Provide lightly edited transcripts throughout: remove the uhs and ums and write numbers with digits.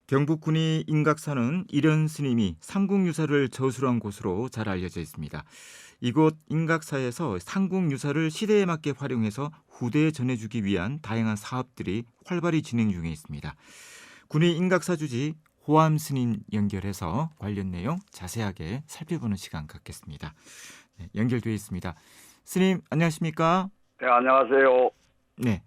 경북 군위 인각사는 이련 스님이 삼국유사를 저술한 곳으로 잘 알려져 있습니다. 이곳 인각사에서 삼국유사를 시대에 맞게 활용해서 후대에 전해주기 위한 다양한 사업들이 활발히 진행 중에 있습니다. 군위 인각사 주지 호암 스님 연결해서 관련 내용 자세하게 살펴보는 시간 갖겠습니다. 네, 연결되어 있습니다. 스님 안녕하십니까? 네, 안녕하세요. 네.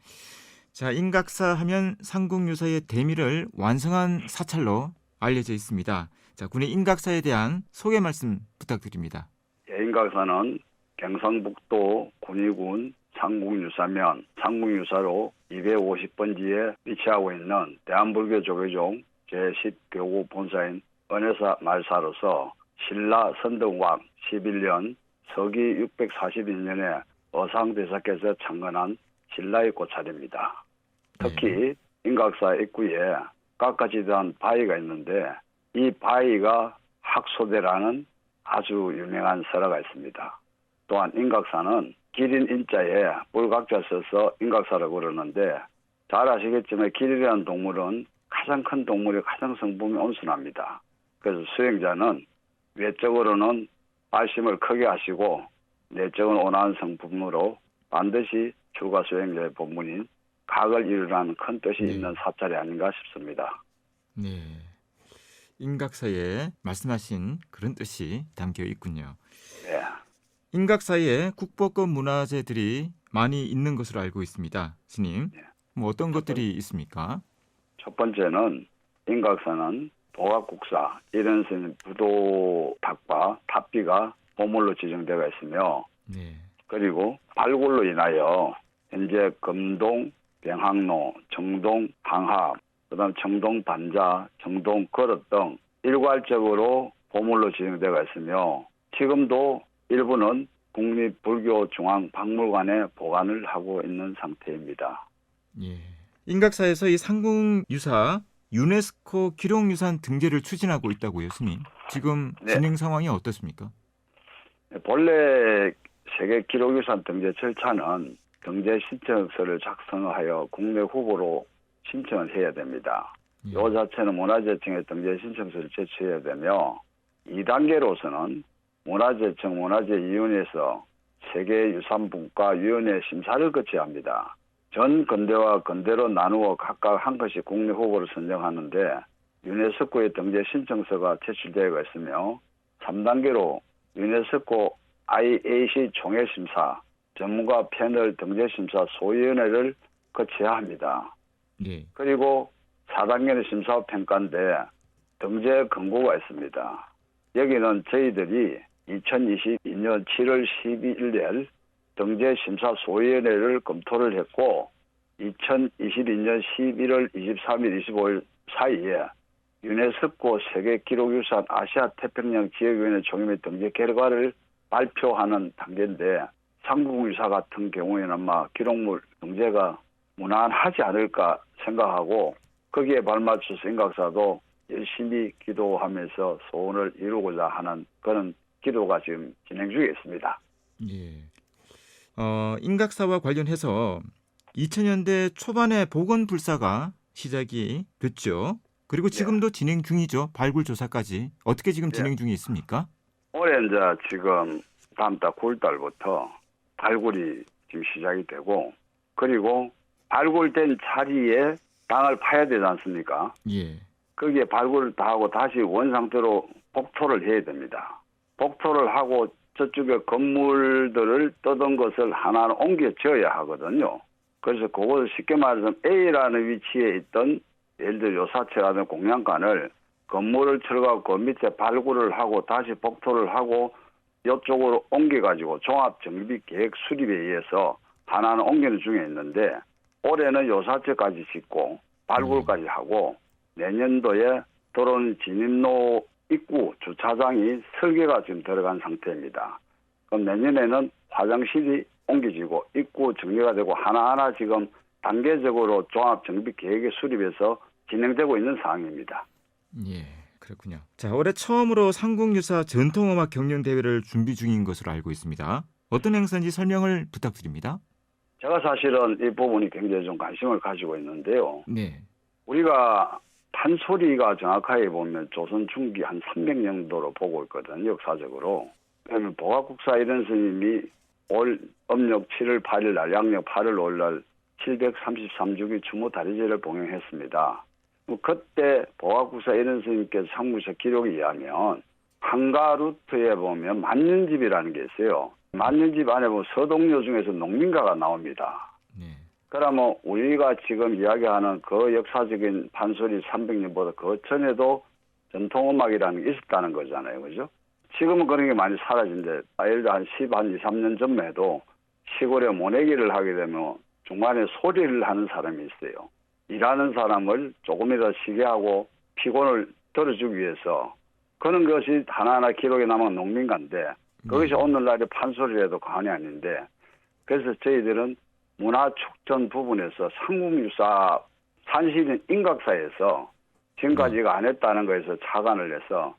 자, 인각사 하면 삼국유사의 대미를 완성한 사찰로 알려져 있습니다. 자, 군의 인각사에 대한 소개 말씀 부탁드립니다. 인각사는 경상북도 군위군 삼국유사면 삼국유사로 250번지에 위치하고 있는 대한불교 조계종 제10교구 본사인 은혜사 말사로서 신라 선덕왕 11년 서기 642년에 어상대사께서 창건한 신라의 고찰입니다. 특히 인각사 입구에 깎아지던 바위가 있는데 이 바위가 학소대라는 아주 유명한 설화가 있습니다. 또한 인각사는 기린 인자에 불각자 써서 인각사라고 그러는데 잘 아시겠지만 기린이라는 동물은 가장 큰 동물이 가장 성품이 온순합니다. 그래서 수행자는 외적으로는 발심을 크게 하시고 내적은 온화한 성품으로 반드시 출가 수행자의 본문인 각을 이루라는 큰 뜻이 있는 사찰이 아닌가 싶습니다. 네, 인각사에 말씀하신 그런 뜻이 담겨 있군요. 네. 인각사에 국보급 문화재들이 많이 있는 것으로 알고 있습니다. 스님, 뭐 어떤 것들이 있습니까? 첫 번째는 인각사는 도각국사, 이런 스님 부도탑과 탑비가 보물로 지정되어 있으며 네. 그리고 발굴로 인하여 현재 금동, 병학로, 정동, 항합, 그다음 정동 반자, 정동 거릇 등 일괄적으로 보물로 지정되어 있으며 지금도 일부는 국립불교중앙박물관에 보관을 하고 있는 상태입니다. 예. 인각사에서 이 삼국유사 유네스코 기록유산 등재를 추진하고 있다고요, 스님. 지금 네. 진행 상황이 어떻습니까? 본래 세계 기록유산 등재 절차는 등재 신청서를 작성하여 국내 후보로 신청을 해야 됩니다. 이 자체는 문화재청에 등재 신청서를 제출해야 되며 2단계로서는 문화재청 문화재위원회에서 세계유산분과위원회 심사를 거쳐야 합니다. 전 근대와 근대로 나누어 각각 한 것이 국내 후보를 선정하는데 유네스코의 등재 신청서가 제출되어 있으며 3단계로 유네스코 IAC 총회심사, 전문가 패널 등재심사 소위원회를 거쳐야 합니다. 네. 그리고 4단계는 심사 평가인데 등재 권고가 있습니다. 여기는 저희들이 2022년 7월 12일 등재심사 소위원회를 검토를 했고 2022년 11월 23일, 25일 사이에 유네스코 세계기록유산 아시아태평양 지역위원회 총회 등재 결과를 발표하는 단계인데 삼국유사 같은 경우에는 아마 기록물 등재가 무난하지 않을까 생각하고 거기에 발맞춰서 인각사도 열심히 기도하면서 소원을 이루고자 하는 그런 기도가 지금 진행 중에 있습니다. 예. 인각사와 관련해서 2000년대 초반에 보건불사가 시작이 됐죠. 그리고 지금도 진행 중이죠. 발굴 조사까지. 어떻게 지금 진행 중에 있습니까? 올해 이제 지금 다음 달 9월 달부터 발굴이 지금 시작이 되고 그리고 발굴된 자리에 땅을 파야 되지 않습니까? 예. 거기에 발굴을 다 하고 다시 원상태로 복토를 해야 됩니다. 복토를 하고 저쪽에 건물들을 떠던 것을 하나는 옮겨 지어야 하거든요. 그래서 그것을 쉽게 말해서 A라는 위치에 있던 예를 들어 요사체라는 공양관을 건물을 철거하고 그 밑에 발굴을 하고 다시 복토를 하고 이쪽으로 옮겨가지고 종합정비 계획 수립에 의해서 하나는 옮기는 중에 있는데 올해는 요사체까지 짓고 발굴까지 하고 내년도에 도로는 진입로 입구 주차장이 설계가 지금 들어간 상태입니다. 그럼 내년에는 화장실이 옮겨지고 입구 정리가 되고 하나하나 지금 단계적으로 종합정비계획에 수립해서 진행되고 있는 상황입니다. 예, 그렇군요. 자, 올해 처음으로 삼국유사 전통음악 경연대회를 준비 중인 것으로 알고 있습니다. 어떤 행사인지 설명을 부탁드립니다. 제가 사실은 이 부분이 굉장히 좀 관심을 가지고 있는데요. 네. 우리가 판소리가 정확하게 보면 조선 중기 한 300년도로 보고 있거든요. 역사적으로. 그러면 보각국사 이런 스님이 올 음력 7월 8일 날 양력 8월 5일 날 733주기 추모 다리제를 봉행했습니다. 그때 보각국사 이런 스님께서 상무사 기록에 의하면 한가 루트에 보면 만년집이라는 게 있어요. 만년집 안에 보면 서동료 중에서 농민가가 나옵니다. 네. 그러면 우리가 지금 이야기하는 그 역사적인 판소리 300년보다 그 전에도 전통음악이라는 게 있었다는 거잖아요. 그죠? 지금은 그런 게 많이 사라진데, 예를 들어 한 2, 3년 전만 해도 시골에 모내기를 하게 되면 중간에 소리를 하는 사람이 있어요. 일하는 사람을 조금이라도 쉬게 하고 피곤을 덜어주기 위해서 그런 것이 하나하나 기록에 남은 농민가인데 그것이 오늘날의 판소리라도 과언이 아닌데 그래서 저희들은 문화축전 부분에서 삼국유사 산실인 인각사에서 지금까지 이거 안 했다는 거에서 착안을 해서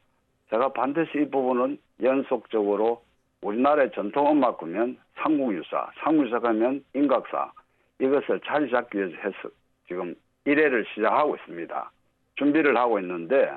제가 반드시 이 부분은 연속적으로 우리나라의 전통음악이면 삼국유사, 삼국유사가면 인각사 이것을 자리 잡기 위해서 해서 지금 1회를 시작하고 있습니다. 준비를 하고 있는데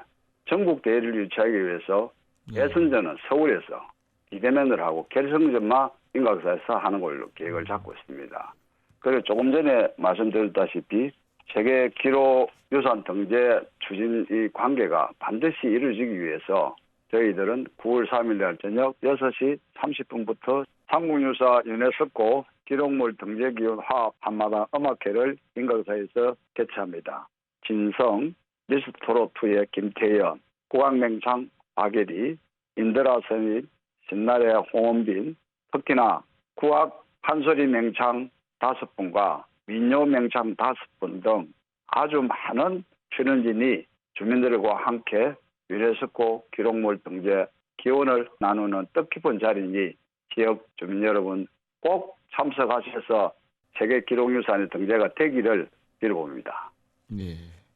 전국 대회를 유치하기 위해서 예선전은 서울에서 비대면을 하고 결승전만 인각사에서 하는 걸로 계획을 잡고 있습니다. 그리고 조금 전에 말씀드렸다시피 세계 기록유산 등재 추진 이 관계가 반드시 이루어지기 위해서 저희들은 9월 3일 날 저녁 6시 30분부터 삼국유사 유네스코 기록물 등재기원 화합 한마당 음악회를 인각사에서 개최합니다. 진성, 리스토로투의 김태연, 국악맹창 박예리, 인드라 선임, 신나래 홍원빈, 특히나 국악 판소리 맹창 5분과 민요 맹창 5분 등 아주 많은 출연진이 주민들과 함께 유네스코 기록물 등재 기원을 나누는 뜻깊은 자리니 지역 주민 여러분 꼭 참석하셔서 세계 기록유산의 등재가 되기를 빌어봅니다. 네.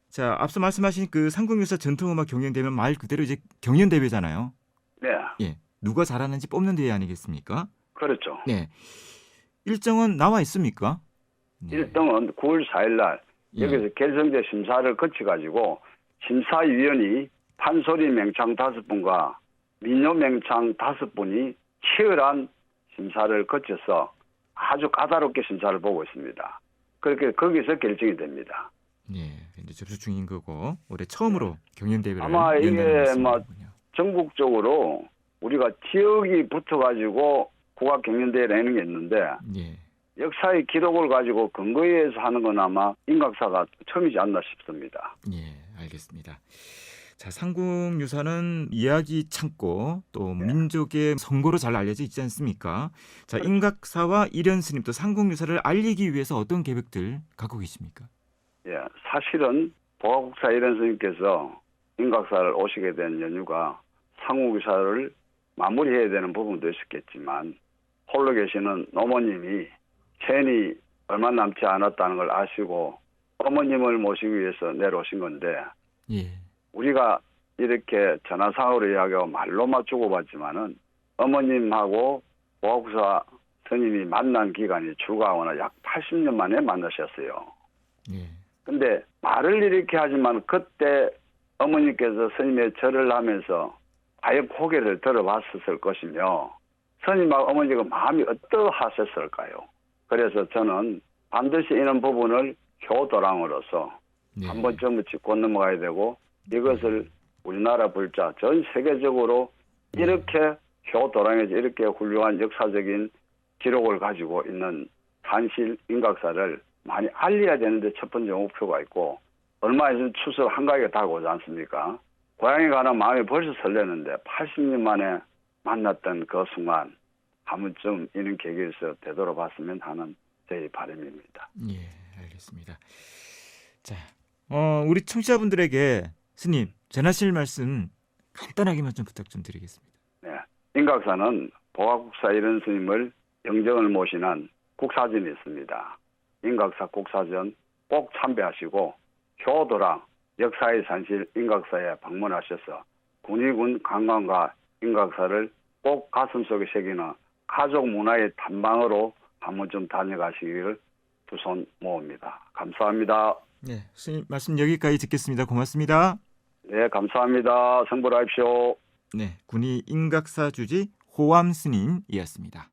자, 앞서 말씀하신 그 삼국유사 전통음악 경연대회는 말 그대로 이제 경연대회잖아요. 네. 예. 누가 잘하는지 뽑는 대회 아니겠습니까? 그렇죠. 네. 일정은 나와 있습니까? 네. 1등은 9월 4일 날 여기서 결승제 심사를 거쳐가지고 심사위원이 판소리 맹창 5분과 민요 맹창 5분이 치열한 심사를 거쳐서 아주 까다롭게 심사를 보고 있습니다. 그렇게 거기서 결정이 됩니다. 네. 이제 접수 중인 거고 올해 처음으로 경연대회를 아마 이게 연다는 뭐 말씀이군요. 전국적으로 우리가 지역이 붙어가지고 국악 경연대회를 하는 게 있는데 예. 역사의 기록을 가지고 근거에 의해서 하는 건 아마 인각사가 처음이지 않나 싶습니다. 예, 알겠습니다. 자, 삼국유사는 이야기 창고 또 민족의 선고로 잘 알려져 있지 않습니까? 자, 인각사와 이련 스님 또 삼국유사를 알리기 위해서 어떤 계획들 갖고 계십니까? 예, 사실은 보각국사 이련 스님께서 인각사를 오시게 된 연유가 삼국유사를 마무리해야 되는 부분도 있었겠지만 홀로 계시는 어머님이 생이 얼마 남지 않았다는 걸 아시고 어머님을 모시기 위해서 내려오신 건데 예. 우리가 이렇게 전화상으로 이야기하고 말로만 주고받지만은 어머님하고 보각국사 스님이 만난 기간이 불과하거나 약 80년 만에 만나셨어요. 예. 근데 말을 이렇게 하지만 그때 어머니께서 스님의 절을 하면서 과연 고개를 들어봤을 것이며 스님하고 어머니가 마음이 어떠하셨을까요? 그래서 저는 반드시 이런 부분을 효도랑으로서 한 번쯤은 짚고 넘어가야 되고 이것을 우리나라 불자 전 세계적으로 이렇게 효도랑에서 이렇게 훌륭한 역사적인 기록을 가지고 있는 산실 인각사를 많이 알려야 되는데 첫 번째 목표가 있고 얼마 있으면 추석 한가위가 다가오지 않습니까? 고향에 가는 마음이 벌써 설레는데 80년 만에 만났던 그 순간 한 번쯤 이런 계기에서 되돌아봤으면 하는 제 바람입니다. 예, 알겠습니다. 자, 우리 청취자분들에게 스님 전하실 말씀 간단하게만 좀 부탁 좀 드리겠습니다. 네, 인각사는 보각국사 이런 스님을 영정을 모시는 국사전이 있습니다. 인각사 국사전 꼭 참배하시고 효도랑 역사의 산실 인각사에 방문하셔서 군위군 관광과 인각사를 꼭 가슴속에 새기는 가족 문화의 탐방으로 한 번쯤 다녀가시기를 두 손 모읍니다. 감사합니다. 네, 스님 말씀 여기까지 듣겠습니다. 고맙습니다. 네, 감사합니다. 성불하십시오. 네, 군이 인각사 주지 호암 스님이었습니다.